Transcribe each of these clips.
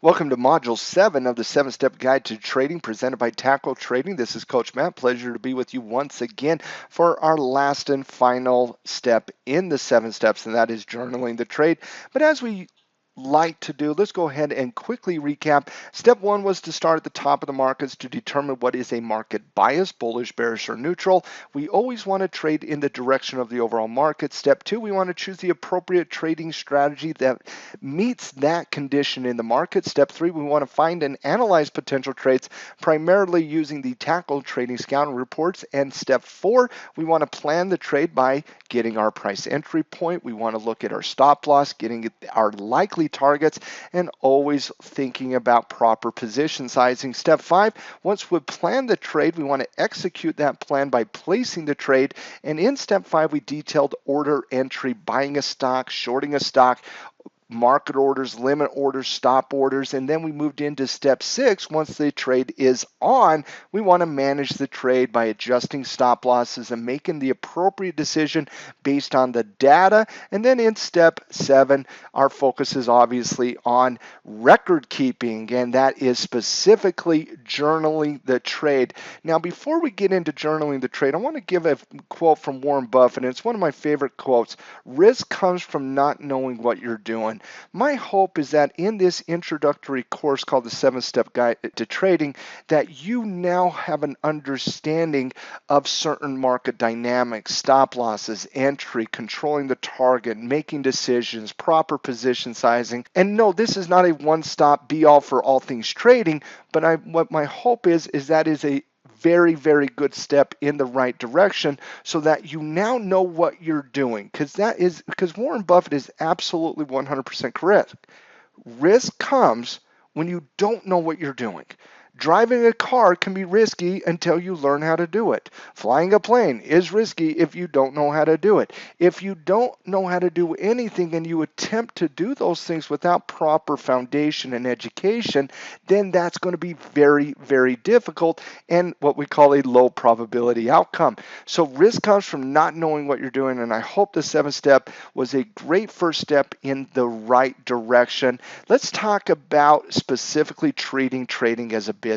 Welcome to Module 7 of the 7-Step Guide to Trading presented by Tackle Trading. This is Coach Matt. Pleasure to be with you once again for our last and final step in the 7 steps, and that is journaling the trade. But as we like to do, let's go ahead and quickly recap. Step 1 was to start at the top of the markets to determine what is a market bias, bullish, bearish, or neutral. We always want to trade in the direction of the overall market. Step 2, we want to choose the appropriate trading strategy that meets that condition in the market. Step 3, we want to find and analyze potential trades primarily using the Tackle Trading Scouting reports. And step 4, we want to plan the trade by getting our price entry point. We want to look at our stop loss, getting our likely targets, and always thinking about proper position sizing. Step 5, once we plan the trade, we want to execute that plan by placing the trade. And in step 5, we detailed order entry, buying a stock, shorting a stock, market orders, limit orders, stop orders, and then we moved into step 6. Once the trade is on, we want to manage the trade by adjusting stop losses and making the appropriate decision based on the data. And then in step 7, our focus is obviously on record keeping, and that is specifically journaling the trade. Now, before we get into journaling the trade, I want to give a quote from Warren Buffett, and it's one of my favorite quotes. Risk comes from not knowing what you're doing. My hope is that in this introductory course called the 7-Step Guide to Trading, that you now have an understanding of certain market dynamics, stop losses, entry, controlling the target, making decisions, proper position sizing. And no, this is not a one-stop be-all for all things trading, but what my hope is that is a very, very good step in the right direction so that you now know what you're doing. Because Warren Buffett is absolutely 100% correct. Risk comes when you don't know what you're doing. Driving a car can be risky until you learn how to do it. Flying a plane is risky if you don't know how to do it. If you don't know how to do anything and you attempt to do those things without proper foundation and education, then that's going to be very, very difficult and what we call a low probability outcome. So risk comes from not knowing what you're doing, and I hope the 7-step was a great first step in the right direction. Let's talk about specifically treating trading as a business.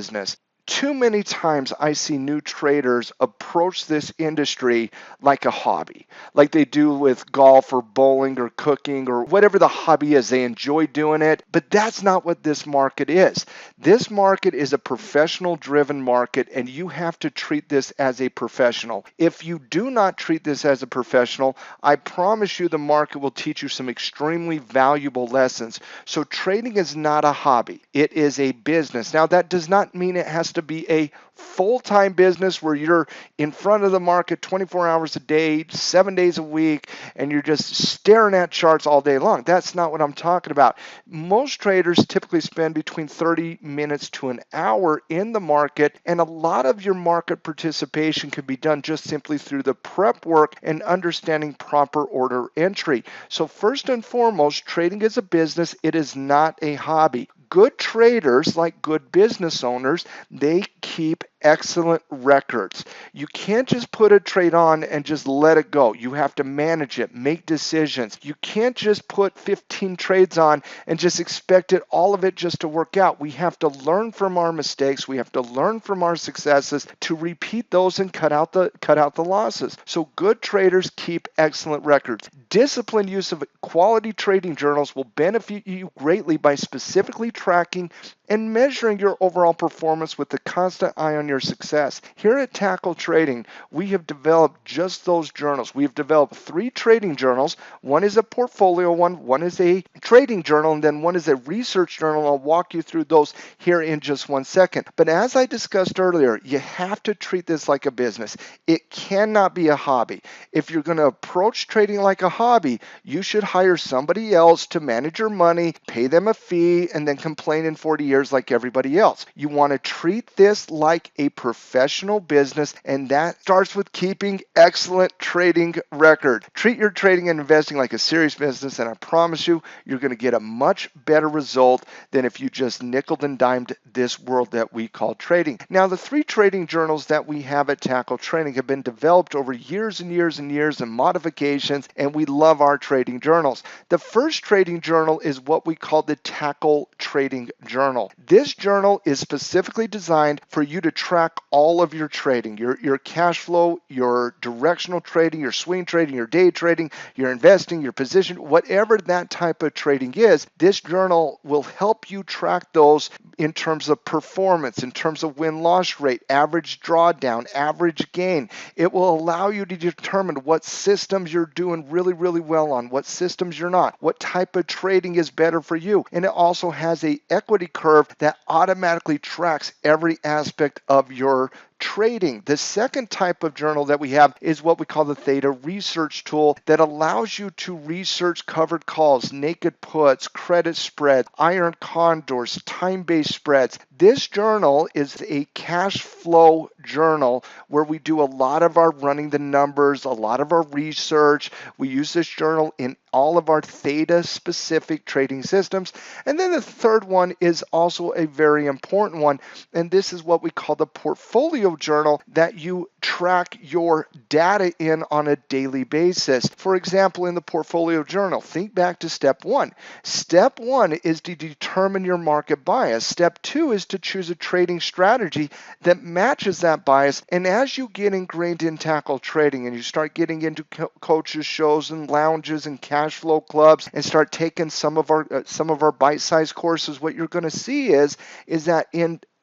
Too many times I see new traders approach this industry like a hobby, like they do with golf or bowling or cooking or whatever the hobby is. They enjoy doing it, but that's not what this market is. This market is a professional driven market, and you have to treat this as a professional. If you do not treat this as a professional, I promise you the market will teach you some extremely valuable lessons. So trading is not a hobby. It is a business. Now, that does not mean it has to be a full-time business where you're in front of the market 24 hours a day, 7 days a week, and you're just staring at charts all day long. That's not what I'm talking about. Most traders typically spend between 30 minutes to an hour in the market, and a lot of your market participation can be done just simply through the prep work and understanding proper order entry. So first and foremost, trading is a business. It is not a hobby. Good traders, like good business owners, they keep excellent records. You can't just put a trade on and just let it go. You have to manage it, make decisions. You can't just put 15 trades on and just expect all of it just to work out. We have to learn from our mistakes. We have to learn from our successes to repeat those and cut out the losses. So good traders keep excellent records. Disciplined use of quality trading journals will benefit you greatly by specifically tracking and measuring your overall performance with a constant eye on your success. Here at Tackle Trading, we have developed just those journals. We have developed 3 trading journals. One is a portfolio one is a trading journal, and then one is a research journal. I'll walk you through those here in just 1 second. But as I discussed earlier, you have to treat this like a business. It cannot be a hobby. If you're going to approach trading like a hobby, you should hire somebody else to manage your money, pay them a fee, and then complain in 40 years like everybody else. You want to treat this like a professional business, and that starts with keeping excellent trading record. Treat your trading and investing like a serious business, and I promise you, you're going to get a much better result than if you just nickel and dimed this world that we call trading. Now, the 3 trading journals that we have at Tackle Trading have been developed over years and years and years and modifications, and we love our trading journals. The first trading journal is what we call the Tackle Trading Journal. This journal is specifically designed for you to track all of your trading, your cash flow, your directional trading, your swing trading, your day trading, your investing, your position, whatever that type of trading is. This journal will help you track those in terms of performance, in terms of win-loss rate, average drawdown, average gain. It will allow you to determine what systems you're doing really, really well on, what systems you're not, what type of trading is better for you. And it also has a equity curve that automatically tracks every aspect of your trading. The second type of journal that we have is what we call the Theta Research Tool that allows you to research covered calls, naked puts, credit spread, iron condors, time-based spreads. This journal is a cash flow journal where we do a lot of our running the numbers, a lot of our research. We use this journal in all of our Theta specific trading systems. And then the third one is also a very important one, and this is what we call the portfolio journal that you track your data in on a daily basis. For example, in the portfolio journal, think back to step 1. Step 1 is to determine your market bias. Step 2 is to choose a trading strategy that matches that bias. And as you get ingrained in Tackle Trading and you start getting into coaches shows and lounges and cash flow clubs and start taking some of our bite-sized courses, what you're going to see is that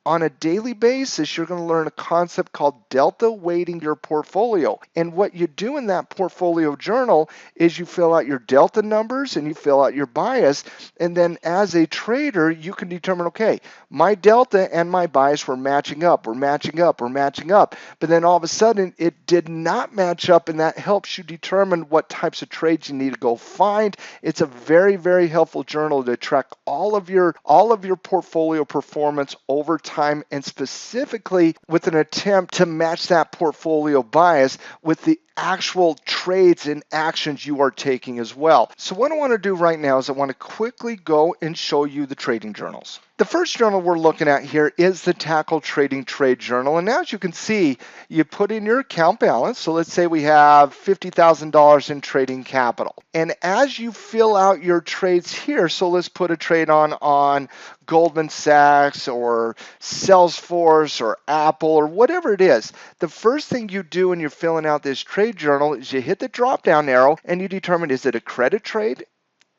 on a daily basis, you're going to learn a concept called delta weighting your portfolio. And what you do in that portfolio journal is you fill out your delta numbers and you fill out your bias. And then as a trader, you can determine, okay, my delta and my bias were matching up, we're matching up, we're matching up. But then all of a sudden, it did not match up, and that helps you determine what types of trades you need to go find. It's a very, very helpful journal to track all of your portfolio performance over time, and specifically with an attempt to match that portfolio bias with the actual trades and actions you are taking as well. So what I want to do right now is I want to quickly go and show you the trading journals. The first journal we're looking at here is the Tackle Trading Trade Journal. And as you can see, you put in your account balance. So let's say we have $50,000 in trading capital. And as you fill out your trades here, so let's put a trade on Goldman Sachs or Salesforce or Apple or whatever it is. The first thing you do when you're filling out this trade journal is you hit the drop down arrow and you determine, is it a credit trade?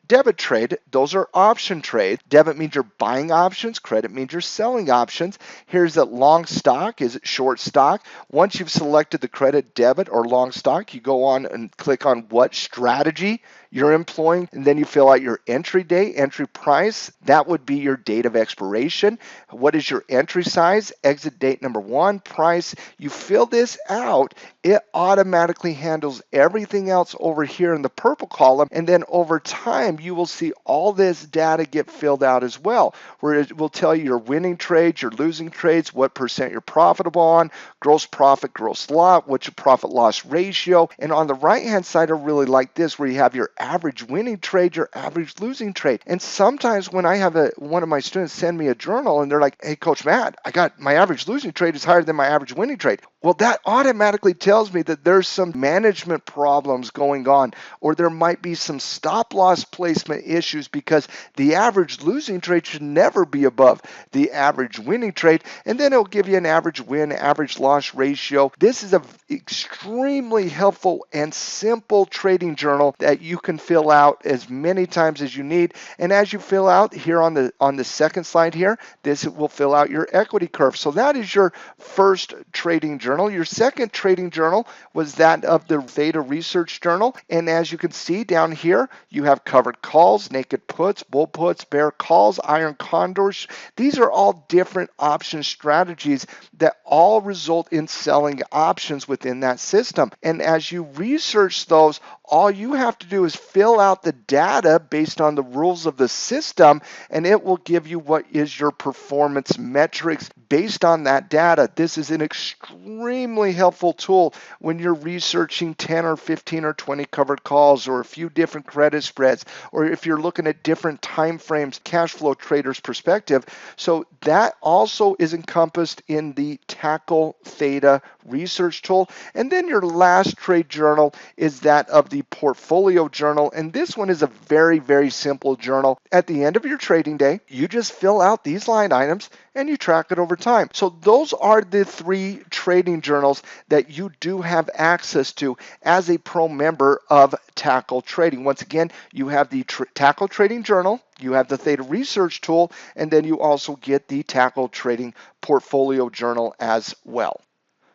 Debit trade, those are option trades. Debit means you're buying options. Credit means you're selling options. Here's it long stock. Is it short stock? Once you've selected the credit, debit, or long stock, you go on and click on what strategy you're employing, and then you fill out your entry date, entry price. That would be your date of expiration. What is your entry size? Exit date number 1, price. You fill this out, it automatically handles everything else over here in the purple column, and then over time you will see all this data get filled out as well, where it will tell you your winning trades, your losing trades, what percent you're profitable on, gross profit, gross loss, what's your profit loss ratio. And on the right hand side, I really like this, where you have your average winning trade, your average losing trade. And sometimes when I have one of my students send me a journal and they're like, hey, Coach Matt, I got my average losing trade is higher than my average winning trade. Well, that automatically tells me that there's some management problems going on, or there might be some stop loss placement issues, because the average losing trade should never be above the average winning trade. And then it'll give you an average win, average loss ratio. This is an extremely helpful and simple trading journal that you can fill out as many times as you need. And as you fill out here on the second slide here, this will fill out your equity curve. So that is your first trading journal. Your second trading journal was that of the Theta Research Journal. And as you can see down here, you have covered calls, naked puts, bull puts, bear calls, iron condors. These are all different option strategies that all result in selling options within that system. And as you research those, all you have to do is fill out the data based on the rules of the system, and it will give you what is your performance metrics based on that data. This is an extremely helpful tool when you're researching 10 or 15 or 20 covered calls, or a few different credit spreads, or if you're looking at different time frames, cash flow traders perspective. So that also is encompassed in the Tackle Theta research tool. And then your last trade journal is that of the portfolio journal. And this one is a very, very simple journal. At the end of your trading day, you just fill out these line items and you track it over time. So those are the 3 trading journals that you do have access to as a pro member of Tackle Trading. Once again, you have the Tackle Trading Journal, you have the Theta Research Tool, and then you also get the Tackle Trading Portfolio Journal as well.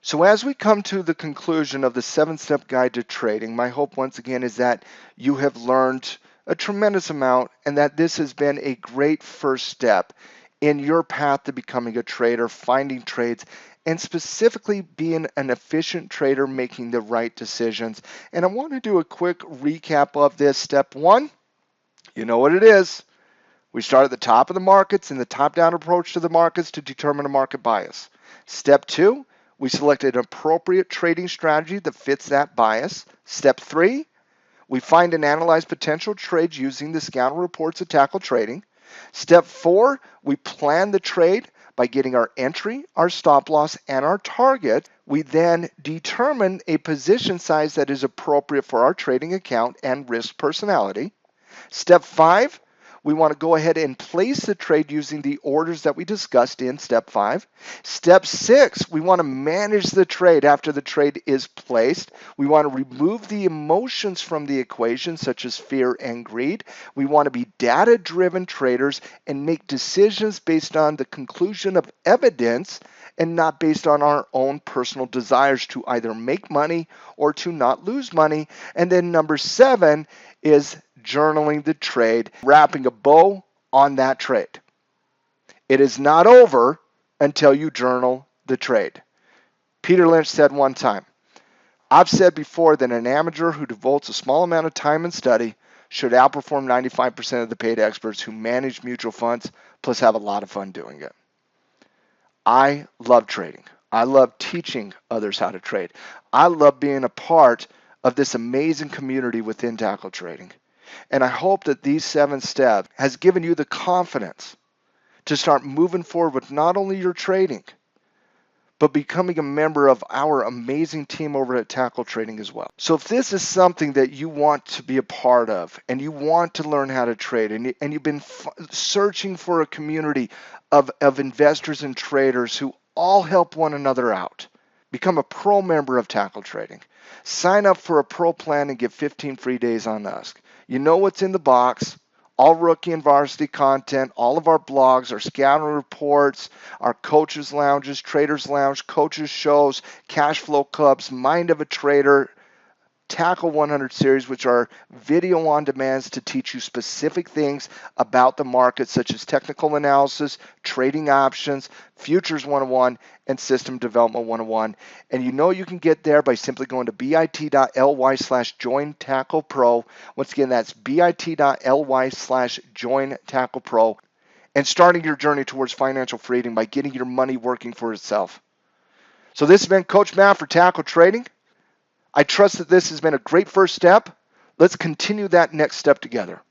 So as we come to the conclusion of the 7-step guide to trading, my hope once again is that you have learned a tremendous amount and that this has been a great first step in your path to becoming a trader, finding trades, and specifically being an efficient trader, making the right decisions. And I want to do a quick recap of this. Step 1, you know what it is. We start at the top of the markets in the top-down approach to the markets to determine a market bias. Step 2, we select an appropriate trading strategy that fits that bias. Step 3, we find and analyze potential trades using the scouting reports of Tackle Trading. Step 4, we plan the trade by getting our entry, our stop loss, and our target. We then determine a position size that is appropriate for our trading account and risk personality. Step 5, we want to go ahead and place the trade using the orders that we discussed in step 5. Step 6, we want to manage the trade after the trade is placed. We want to remove the emotions from the equation, such as fear and greed. We want to be data-driven traders and make decisions based on the conclusion of evidence and not based on our own personal desires to either make money or to not lose money. And then number 7 is journaling the trade, wrapping a bow on that trade. It is not over until you journal the trade. Peter Lynch said one time, I've said before that an amateur who devotes a small amount of time and study should outperform 95% of the paid experts who manage mutual funds, plus have a lot of fun doing it. I love trading. I love teaching others how to trade. I love being a part of this amazing community within Tackle Trading. And I hope that these 7 steps has given you the confidence to start moving forward with not only your trading, but becoming a member of our amazing team over at Tackle Trading as well. So if this is something that you want to be a part of and you want to learn how to trade and you've been searching for a community of investors and traders who all help one another out, become a pro member of Tackle Trading. Sign up for a pro plan and get 15 free days on Usk. You know what's in the box. All rookie and varsity content, all of our blogs, our scouting reports, our coaches lounges, traders lounge, coaches shows, cash flow clubs, mind of a trader, Tackle 100 series, which are video on demands to teach you specific things about the market, such as technical analysis, trading options, futures 101, and system development 101. And you know you can get there by simply going to bit.ly/join-tackle-pro. Once again, that's bit.ly/join-tackle-pro, and starting your journey towards financial freedom by getting your money working for itself. So this has been Coach Matt for Tackle Trading. I trust that this has been a great first step. Let's continue that next step together.